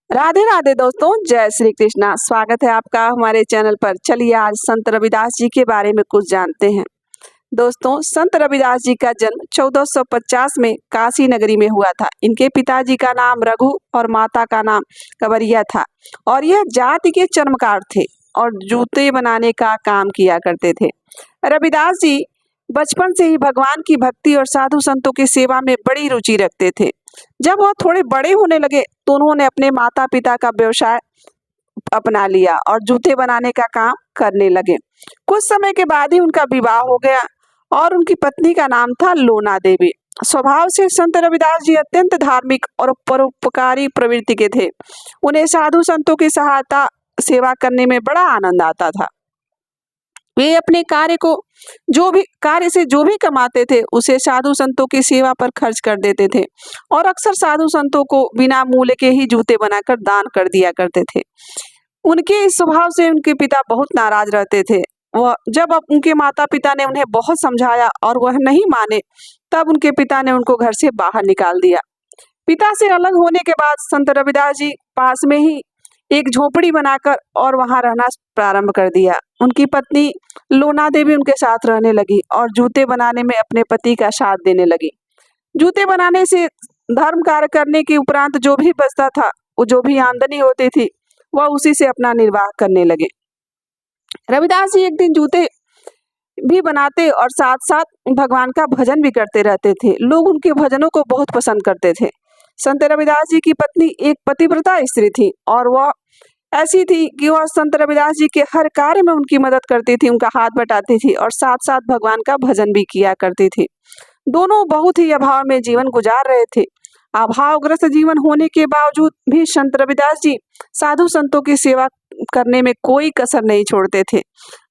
राधे राधे दोस्तों, जय श्री कृष्णा। स्वागत है आपका हमारे चैनल पर। चलिए आज संत रविदास जी के बारे में कुछ जानते हैं। दोस्तों, संत रविदास जी का जन्म 1450 में काशी नगरी में हुआ था। इनके पिताजी का नाम रघु और माता का नाम कंवरिया था और यह जाति के चर्मकार थे और जूते बनाने का काम किया करते थे। रविदास जी बचपन से ही भगवान की भक्ति और साधु संतों की सेवा में बड़ी रुचि रखते थे। जब वह थोड़े बड़े होने लगे तो उन्होंने अपने माता पिता का व्यवसाय अपना लिया और जूते बनाने का काम करने लगे। कुछ समय के बाद ही उनका विवाह हो गया और उनकी पत्नी का नाम था लोना देवी। स्वभाव से संत रविदास जी अत्यंत धार्मिक और परोपकारी प्रवृत्ति के थे। उन्हें साधु संतों की सहायता सेवा करने में बड़ा आनंद आता था। वे अपने कार्य से जो भी कमाते थे उसे साधु संतों की सेवा पर खर्च कर देते थे और अक्सर साधु संतों को बिना मूल्य के ही जूते बनाकर दान कर दिया करते थे। उनके इस स्वभाव से उनके पिता बहुत नाराज रहते थे। वह जब अब उनके माता पिता ने उन्हें बहुत समझाया और वह नहीं माने, तब उनके पिता ने उनको घर से बाहर निकाल दिया। पिता से अलग होने के बाद संत रविदास जी पास में ही एक झोपड़ी बनाकर और वहां रहना प्रारंभ कर दिया। उनकी पत्नी लोना देवी उनके साथ रहने लगी और जूते बनाने में अपने पति का साथ देने लगी। जूते बनाने से धर्म कार्य करने के उपरांत जो भी बचता था, वो जो भी आमदनी होती थी, वह उसी से अपना निर्वाह करने लगे। रविदास जी एक दिन जूते भी बनाते और साथ साथ भगवान का भजन भी करते रहते थे। लोग उनके भजनों को बहुत पसंद करते थे। संत रविदास जी की पत्नी एक पतिव्रता स्त्री थी और वह ऐसी थी कि वह संत रविदास जी के हर कार्य में उनकी मदद करती थी, उनका हाथ बटाती थी और साथ साथ भगवान का भजन भी किया करती थी। दोनों बहुत ही अभाव में जीवन गुजार रहे थे। अभावग्रस्त जीवन होने के बावजूद भी संत रविदास जी साधु संतों की सेवा करने में कोई कसर नहीं छोड़ते थे।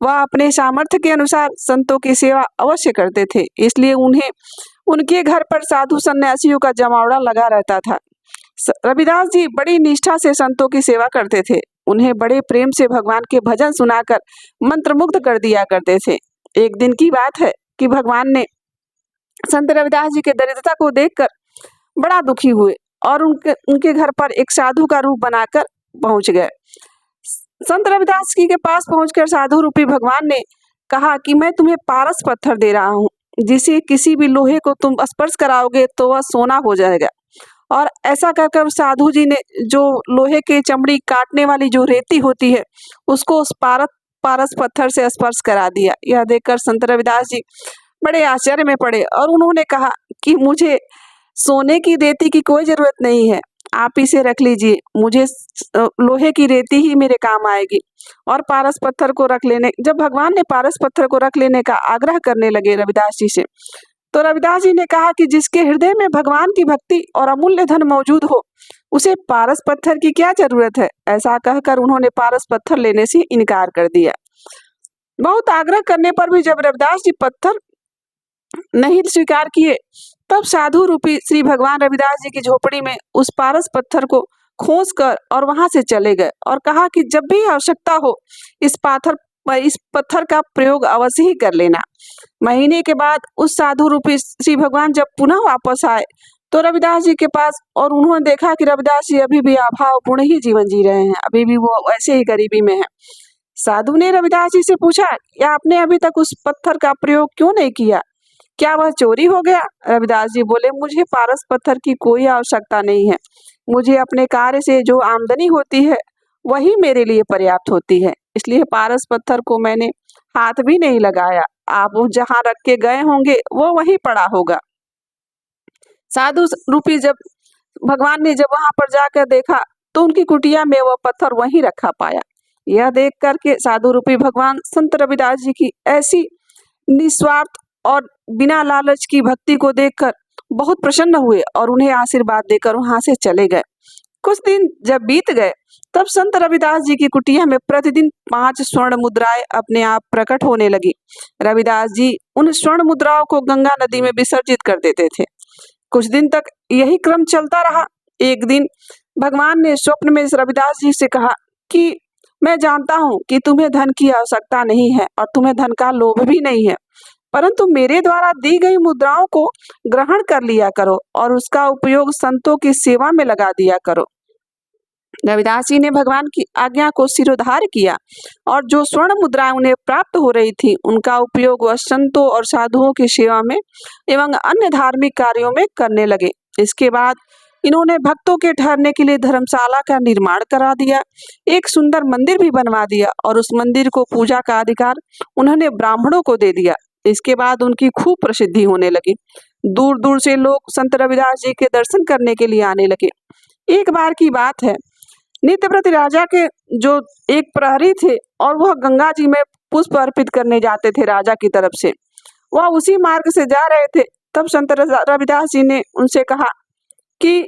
वह अपने सामर्थ्य के अनुसार संतों की सेवा अवश्य करते थे, इसलिए उन्हें उनके घर पर साधु सन्यासियों का जमावड़ा लगा रहता था। रविदास जी बड़ी निष्ठा से संतों की सेवा करते थे। उन्हें बड़े प्रेम से भगवान के भजन सुनाकर मंत्रमुग्ध कर दिया करते थे। एक दिन की बात है कि भगवान ने संत रविदास जी के दरिद्रता को देखकर बड़ा दुखी हुए और उनके घर पर एक साधु का रूप बनाकर पहुंच गए। संत रविदास जी के पास पहुंचकर साधु रूपी भगवान ने कहा कि मैं तुम्हें पारस पत्थर दे रहा हूँ, जिसे किसी भी लोहे को तुम स्पर्श कराओगे तो वह सोना हो जाएगा। और ऐसा कहकर साधु जी ने जो लोहे के चमड़ी काटने वाली जो रेती होती है, उसको उस पारस पत्थर से स्पर्श करा दिया। यह देखकर संत रविदास जी बड़े आश्चर्य में पड़े और उन्होंने कहा कि मुझे सोने की रेती की कोई जरूरत नहीं है, आप इसे रख लीजिए, मुझे लोहे की रेती ही मेरे काम आएगी। और पारस पत्थर को जब भगवान ने पारस पत्थर को रख लेने का आग्रह करने लगे रविदास जी से, तो रविदास जी ने कहा कि जिसके हृदय में भगवान की भक्ति और अमूल्य धन मौजूद हो, उसे पारस पत्थर की क्या जरूरत है। ऐसा कहकर उन्होंने पारस पत्थर लेने से इनकार कर दिया। बहुत आग्रह करने पर भी जब रविदास जी पत्थर नहीं स्वीकार किए, तब साधु रूपी श्री भगवान रविदास जी की झोपड़ी में उस पारस पत्थर को खोस कर और वहां से चले गए और कहा कि जब भी आवश्यकता हो इस पत्थर का प्रयोग अवश्य ही कर लेना। महीने के बाद उस साधु रूपी श्री भगवान जब पुनः वापस आए तो रविदास जी के पास, और उन्होंने देखा कि रविदास जी अभी भी अभावपूर्ण ही जीवन जी रहे हैं, अभी भी वो वैसे ही गरीबी में है। साधु ने रविदास जी से पूछा कि आपने अभी तक उस पत्थर का प्रयोग क्यों नहीं किया, क्या वह चोरी हो गया। रविदास जी बोले, मुझे पारस पत्थर की कोई आवश्यकता नहीं है, मुझे अपने कार्य से जो आमदनी होती है वही मेरे लिए पर्याप्त होती है, इसलिए पारस पत्थर को मैंने हाथ भी नहीं लगाया। आप जहाँ रख के गए होंगे वो वहीं पड़ा होगा। साधु रूपी जब भगवान ने जब वहां पर जाकर देखा तो उनकी कुटिया में वह पत्थर वहीं रखा पाया। यह देख करके साधु रूपी भगवान संत रविदास जी की ऐसी निस्वार्थ और बिना लालच की भक्ति को देखकर बहुत प्रसन्न हुए और उन्हें आशीर्वाद देकर वहां से चले गए। कुछ दिन जब बीत गए तब संत रविदास जी की कुटिया में प्रतिदिन 5 स्वर्ण मुद्राएं अपने आप प्रकट होने लगी। रविदास जी उन स्वर्ण मुद्राओं को गंगा नदी में विसर्जित कर देते थे। कुछ दिन तक यही क्रम चलता रहा। एक दिन भगवान ने स्वप्न में रविदास जी से कहा कि मैं जानता हूँ कि तुम्हें धन की आवश्यकता नहीं है और तुम्हें धन का लोभ भी नहीं है, परंतु मेरे द्वारा दी गई मुद्राओं को ग्रहण कर लिया करो और उसका उपयोग संतों की सेवा में लगा दिया करो। रविदास जी ने भगवान की आज्ञा को सिरोधार्य किया और जो स्वर्ण मुद्राएं उन्हें प्राप्त हो रही थी उनका उपयोग वह संतों और साधुओं की सेवा में एवं अन्य धार्मिक कार्यों में करने लगे। इसके बाद इन्होंने भक्तों के ठहरने के लिए धर्मशाला का निर्माण करा दिया, एक सुंदर मंदिर भी बनवा दिया और उस मंदिर को पूजा का अधिकार उन्होंने ब्राह्मणों को दे दिया। इसके बाद उनकी खूब प्रसिद्धि होने लगी। दूर दूर से लोग संत रविदास जी के दर्शन करने के लिए आने लगे। एक बार की बात है, नित्यव्रत राजा के जो एक प्रहरी थे और वह गंगा जी में पुष्प अर्पित करने जाते थे राजा की तरफ से। वह उसी मार्ग से जा रहे थे, तब संत रविदास जी ने उनसे कहा कि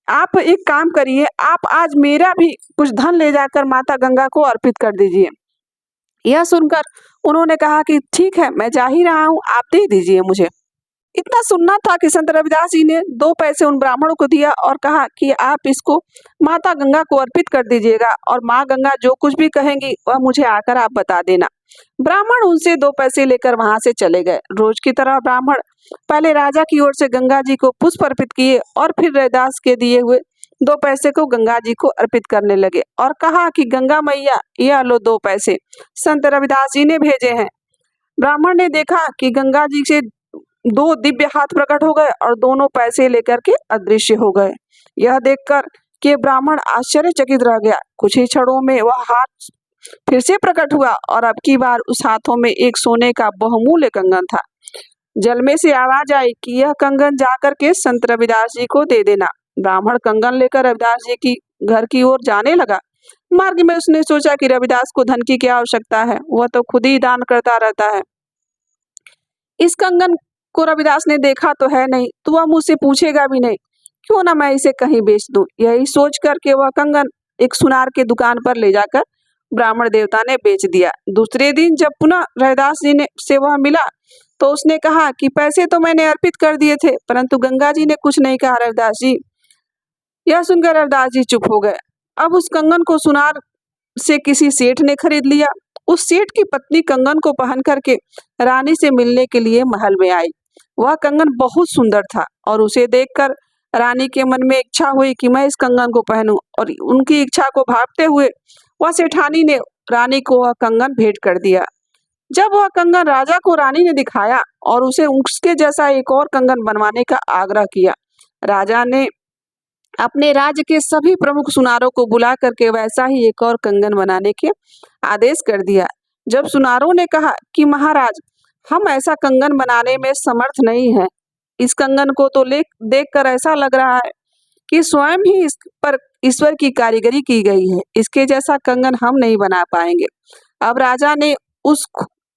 आप एक काम करिए, आप आज मेरा भी कुछ धन ले जाकर माता गंगा को अर्पित कर दीजिए। यह सुनकर उन्होंने कहा कि ठीक है, मैं जा ही रहा हूँ, आप दे दीजिए मुझे। इतना सुनना था कि संत रविदास जी ने 2 पैसे उन ब्राह्मणों को दिया और कहा कि आप इसको माता गंगा को अर्पित कर दीजिएगा और माँ गंगा जो कुछ भी कहेंगी वह मुझे आकर आप बता देना। ब्राह्मण उनसे 2 पैसे लेकर वहां से चले गए। रोज की तरह ब्राह्मण पहले राजा की ओर से गंगा जी को पुष्प अर्पित किए और फिर रविदास के दिए हुए 2 पैसे को गंगा जी को अर्पित करने लगे और कहा कि गंगा मैया, यह लो 2 पैसे संत रविदास जी ने भेजे हैं। ब्राह्मण ने देखा कि गंगा जी से 2 दिव्य हाथ प्रकट हो गए और दोनों पैसे लेकर के अदृश्य हो गए। यह देखकर कि ब्राह्मण आश्चर्यचकित रह गया। कुछ ही क्षणों में वह हाथ फिर से प्रकट हुआ और अब की बार उस हाथों में एक सोने का बहुमूल्य कंगन था। जल में से आवाज आई कि यह कंगन जाकर के संत रविदास जी को दे देना। ब्राह्मण कंगन लेकर रविदास जी की घर की ओर जाने लगा। मार्ग में उसने सोचा कि रविदास को धन की क्या आवश्यकता है, वह तो खुद ही दान करता रहता है। इस कंगन को रविदास ने देखा तो है नहीं, तो वह मुझसे पूछेगा भी नहीं, क्यों ना मैं इसे कहीं बेच दूं। यही सोच करके वह कंगन एक सुनार के दुकान पर ले जाकर ब्राह्मण देवता ने बेच दिया। दूसरे दिन जब पुनः रविदास जी ने से वह मिला तो उसने कहा कि पैसे तो मैंने अर्पित कर दिए थे, परंतु गंगा जी ने कुछ नहीं कहा रविदास जी। यह सुनकर रविदास जी चुप हो गए। अब उस कंगन को सुनार से किसी सेठ ने खरीद लिया। उस सेठ की पत्नी कंगन को पहन करके रानी से मिलने के लिए महल में आई। वह कंगन बहुत सुंदर था और उसे देखकर रानी के मन में इच्छा हुई कि मैं इस कंगन को पहनूं, और उनकी इच्छा को भांपते हुए वह सेठानी ने रानी को वह कंगन भेंट कर दिया। जब वह कंगन राजा को रानी ने दिखाया और उसे उसके जैसा एक और कंगन बनवाने का आग्रह किया। राजा ने अपने राज्य के सभी प्रमुख सुनारों को बुला करके वैसा ही एक और कंगन बनाने के आदेश कर दिया। जब सुनारों ने कहा कि महाराज, हम ऐसा कंगन बनाने में समर्थ नहीं है, इस कंगन को तो देखकर ऐसा लग रहा है कि स्वयं ही इस पर ईश्वर की कारीगरी की गई है, इसके जैसा कंगन हम नहीं बना पाएंगे। अब राजा ने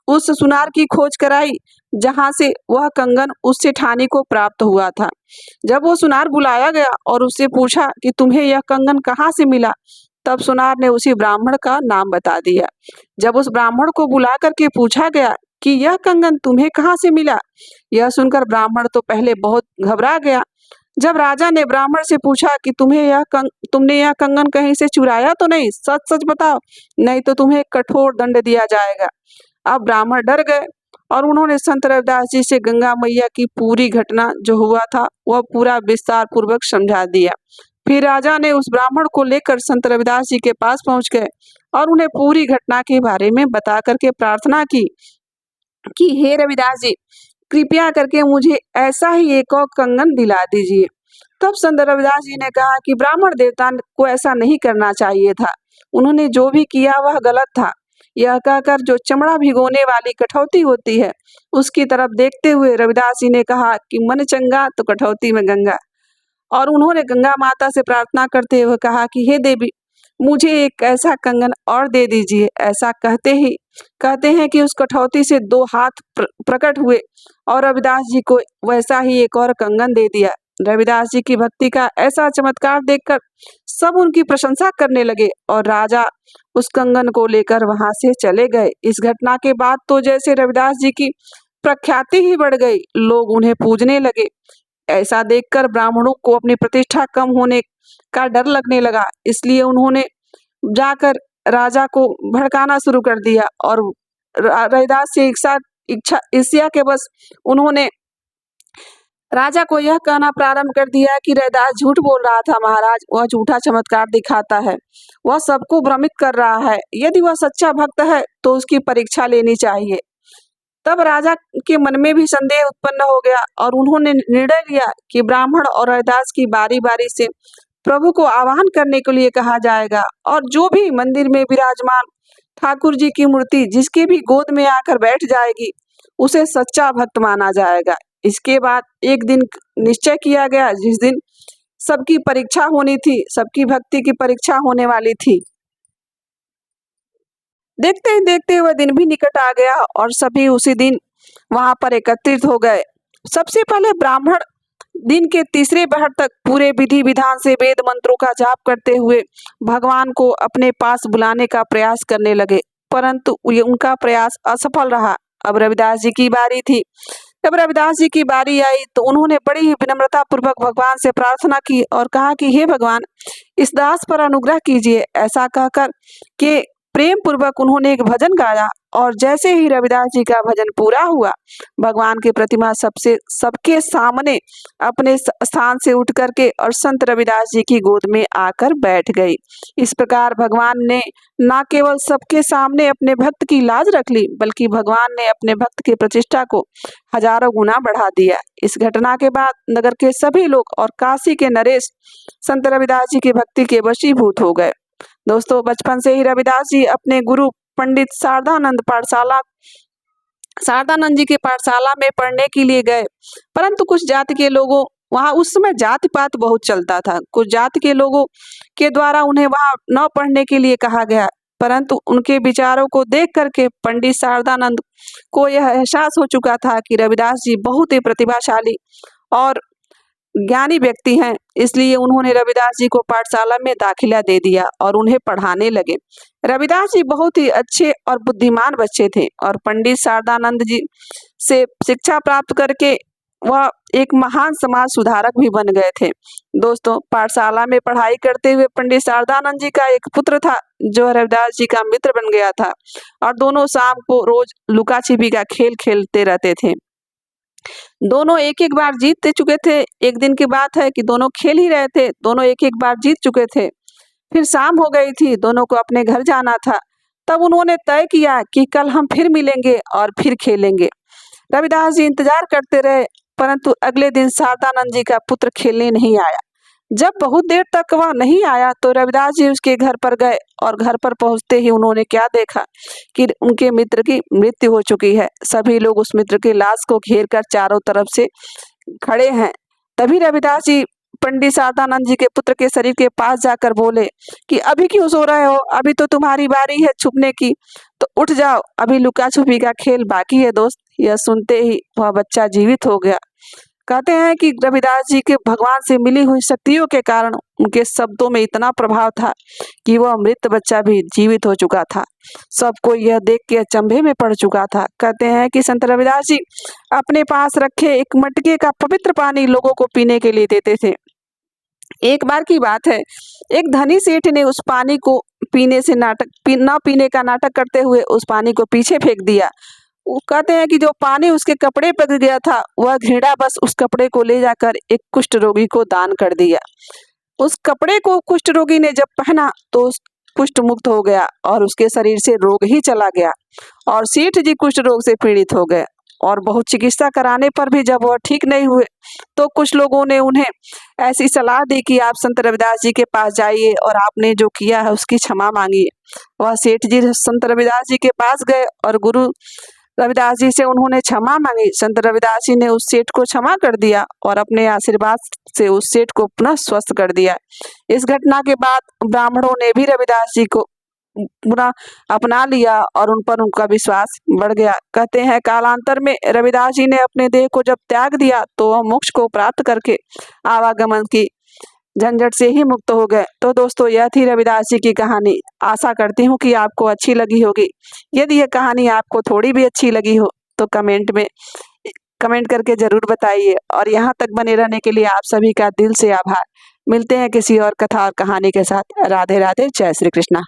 उस सुनार की खोज कराई जहां से वह कंगन उस सेठानी को प्राप्त हुआ था। जब वो सुनार बुलाया गया और उससे पूछा कि तुम्हें यह कंगन कहाँ से मिला, तब सुनार ने उसी ब्राह्मण का नाम बता दिया। जब उस ब्राह्मण को बुला करके पूछा गया कि यह कंगन तुम्हें कहाँ से मिला, यह सुनकर ब्राह्मण तो पहले बहुत घबरा गया। जब राजा ने ब्राह्मण से पूछा कि तुमने यह कंगन कहीं से चुराया तो नहीं, सच सच बताओ, नहीं तो तुम्हें कठोर दंड दिया जाएगा। अब ब्राह्मण डर गए और उन्होंने संत रविदास जी से गंगा मैया की पूरी घटना जो हुआ था वह पूरा विस्तार पूर्वक समझा दिया। फिर राजा ने उस ब्राह्मण को लेकर संत रविदास जी के पास पहुंच गए और उन्हें पूरी घटना के बारे में बता करके प्रार्थना की कि हे रविदास जी, कृपया करके मुझे ऐसा ही एक और कंगन दिला दीजिए। तब संत रविदास जी ने कहा कि ब्राह्मण देवता को ऐसा नहीं करना चाहिए था, उन्होंने जो भी किया वह गलत था। यह कहकर जो चमड़ा भिगोने वाली कठौती होती है उसकी तरफ देखते हुए रविदास जी ने कहा कि मन चंगा तो कठौती में गंगा, और उन्होंने गंगा माता से प्रार्थना करते हुए कहा कि हे देवी, मुझे एक ऐसा कंगन और दे दीजिए। ऐसा कहते हैं कि उस कठौती से 2 हाथ प्रकट हुए और रविदास जी को वैसा ही एक और कंगन दे दिया। रविदास जी की भक्ति का ऐसा चमत्कार देखकर सब उनकी प्रशंसा करने लगे और राजा उस कंगन को लेकर वहां से चले गए। इस घटना के बाद तो जैसे रविदास जी की प्रख्याति ही बढ़ गई, लोग उन्हें पूजने लगे। ऐसा देखकर ब्राह्मणों को अपनी प्रतिष्ठा कम होने का डर लगने लगा, इसलिए उन्होंने जाकर राजा को भड़काना शुरू कर दिया और रविदास से ईर्ष्या के बस उन्होंने राजा को यह कहना प्रारंभ कर दिया कि रैदास झूठ बोल रहा था महाराज, वह झूठा चमत्कार दिखाता है, वह सबको भ्रमित कर रहा है। यदि वह सच्चा भक्त है तो उसकी परीक्षा लेनी चाहिए। तब राजा के मन में भी संदेह उत्पन्न हो गया और उन्होंने निर्णय लिया कि ब्राह्मण और रैदास की बारी बारी से प्रभु को आवाहन करने के लिए कहा जाएगा और जो भी मंदिर में विराजमान ठाकुर जी की मूर्ति जिसके भी गोद में आकर बैठ जाएगी उसे सच्चा भक्त माना जाएगा। इसके बाद एक दिन निश्चय किया गया जिस दिन सबकी परीक्षा होनी थी, सबकी भक्ति की परीक्षा होने वाली थी। देखते ही देखते वह दिन भी निकट आ गया और सभी उसी दिन वहां पर एकत्रित हो गए। सबसे पहले ब्राह्मण दिन के तीसरे पहर तक पूरे विधि विधान से वेद मंत्रों का जाप करते हुए भगवान को अपने पास बुलाने का प्रयास करने लगे, परंतु उनका प्रयास असफल रहा। अब रविदास जी की बारी थी। जब रविदास जी की बारी आई तो उन्होंने बड़ी ही विनम्रता पूर्वक भगवान से प्रार्थना की और कहा कि हे भगवान, इस दास पर अनुग्रह कीजिए। ऐसा कहकर के प्रेम पूर्वक उन्होंने एक भजन गाया और जैसे ही रविदास जी का भजन पूरा हुआ, भगवान की प्रतिमा सबके सामने अपने स्थान से उठ करके और संत रविदास जी की गोद में आकर बैठ गई। इस प्रकार भगवान ने न केवल सबके सामने अपने भक्त की लाज रख ली, बल्कि भगवान ने अपने भक्त की प्रतिष्ठा को हजारों गुना बढ़ा दिया। इस घटना के बाद नगर के सभी लोग और काशी के नरेश संत रविदास जी की भक्ति के वशीभूत हो गए। दोस्तों, बचपन से ही रविदास जी अपने गुरु पंडित शारदानंद जी के पाठशाला में पढ़ने के लिए गए, परंतु कुछ जाति के लोगों, वहां उस समय जाति पात बहुत चलता था, कुछ जाति के लोगों के द्वारा उन्हें वहां न पढ़ने के लिए कहा गया, परंतु उनके विचारों को देख करके पंडित शारदानंद को यह एहसास हो चुका था कि रविदास जी बहुत ही प्रतिभाशाली और ज्ञानी व्यक्ति हैं, इसलिए उन्होंने रविदास जी को पाठशाला में दाखिला दे दिया और उन्हें पढ़ाने लगे। रविदास जी बहुत ही अच्छे और बुद्धिमान बच्चे थे और पंडित शारदानंद जी से शिक्षा प्राप्त करके वह एक महान समाज सुधारक भी बन गए थे। दोस्तों, पाठशाला में पढ़ाई करते हुए पंडित शारदानंद जी का एक पुत्र था जो रविदास जी का मित्र बन गया था और दोनों शाम को रोज लुका छिपी का खेल खेलते रहते थे। दोनों एक एक बार जीत चुके थे। एक दिन की बात है कि दोनों खेल ही रहे थे, दोनों एक एक बार जीत चुके थे। फिर शाम हो गई थी, दोनों को अपने घर जाना था। तब उन्होंने तय किया कि कल हम फिर मिलेंगे और फिर खेलेंगे। रविदास जी इंतजार करते रहे, परंतु अगले दिन शारदानंद जी का पुत्र खेलने नहीं आया। जब बहुत देर तक वह नहीं आया तो रविदास जी उसके घर पर गए और घर पर पहुंचते ही उन्होंने क्या देखा कि उनके मित्र की मृत्यु हो चुकी है। सभी लोग उस मित्र की लाश को घेर कर चारों तरफ से खड़े हैं। तभी रविदास जी पंडित शारदानंद जी के पुत्र के शरीर के पास जाकर बोले कि अभी क्यों सो रहे हो, अभी तो तुम्हारी बारी है छुपने की, तो उठ जाओ, अभी लुका छुपी का खेल बाकी है। दोस्त, यह सुनते ही वह बच्चा जीवित हो गया। कहते हैं कि रविदास जी के भगवान से मिली हुई शक्तियों के कारण उनके शब्दों में इतना प्रभाव था कि वह मृत बच्चा भी जीवित हो चुका था। सबको यह देख के अचंभे में पड़ चुका था। कहते हैं कि संत रविदास जी अपने पास रखे एक मटके का पवित्र पानी लोगों को पीने के लिए देते थे। एक बार की बात है, एक धनी सेठ ने उस पानी को न पीने का नाटक करते हुए उस पानी को पीछे फेंक दिया। कहते हैं कि जो पानी उसके कपड़े पर गया था, वह घृणा बस उस कपड़े को ले जाकर एक कुष्ठ रोगी को दान कर दिया। उस कपड़े को कुष्ठ रोगी ने जब पहना तो कुष्ठ मुक्त हो गया और उसके शरीर से रोग ही चला गया और सेठ जी कुष्ठ रोग से पीड़ित हो गए। और बहुत चिकित्सा कराने पर भी जब वह ठीक नहीं हुए तो कुछ लोगों ने उन्हें ऐसी सलाह दी कि आप संत रविदास जी के पास जाइए और आपने जो किया है उसकी क्षमा मांगिए। वह सेठ जी संत रविदास जी के पास गए और गुरु रविदास जी से उन्होंने क्षमा मांगी। संत रविदास जी ने उस सेठ को क्षमा कर दिया और अपने आशीर्वाद से उस सेठ को पुनः स्वस्थ कर दिया। इस घटना के बाद ब्राह्मणों ने भी रविदास जी को पुनः अपना लिया और उन पर उनका विश्वास बढ़ गया। कहते हैं कालांतर में रविदास जी ने अपने देह को जब त्याग दिया तो वह मोक्ष को प्राप्त करके आवागमन की झंझट से ही मुक्त हो गए। तो दोस्तों, यह थी रविदास जी की कहानी। आशा करती हूँ कि आपको अच्छी लगी होगी। यदि यह कहानी आपको थोड़ी भी अच्छी लगी हो तो कमेंट करके जरूर बताइए और यहाँ तक बने रहने के लिए आप सभी का दिल से आभार। मिलते हैं किसी और कथा और कहानी के साथ। राधे राधे, जय श्री कृष्णा।